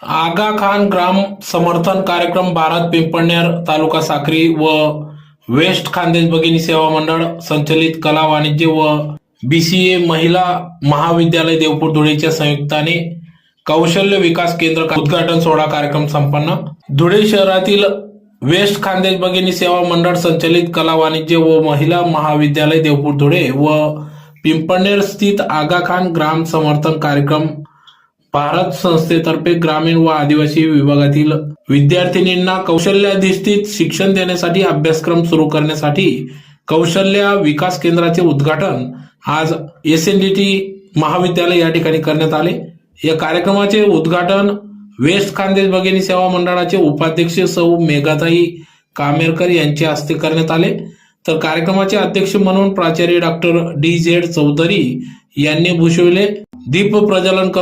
आगा खान ग्राम समर्थन कार्यक्रम भारत पिंपळनेर तालुका साक्री व वेस्ट खानदेश भगिनी सेवा मंडळ संचलित कला वाणिज्य व बीसीए महिला महाविद्यालय देवपूर धुळेच्या संयुक्ताने कौशल्य विकास केंद्र उद्घाटन सोहळा कार्यक्रम संपन्न। धुळे शहरातील वेस्ट खानदेश भगिनी सेवा मंडळ संचलित कला वाणिज्य व महिला महाविद्यालय देवपूर धुळे व पिंपळनेर स्थित आगा खान ग्राम समर्थन कार्यक्रम भारत संस्थेतर्फे ग्रामीण व आदिवासी विभागातील विद्यार्थिनींना कौशल्याधिष्ठित शिक्षण देण्यासाठी अभ्यासक्रम सुरू करण्यासाठी कौशल्य विकास केंद्राचे उद्घाटन आज एसएनडीटी महाविद्यालय या ठिकाणी करण्यात आले। या कार्यक्रमाचे उद्घाटन वेस्ट खानदेश भगिनी सेवा मंडळाचे उपाध्यक्ष सौ मेघाताई कामेरकर यांच्या हस्ते करण्यात आले। तर कार्यक्रमाचे अध्यक्ष म्हणून प्राचार्य डॉक्टर DZ चौधरी यांनी भूषविले। दीप प्रज्वलन करून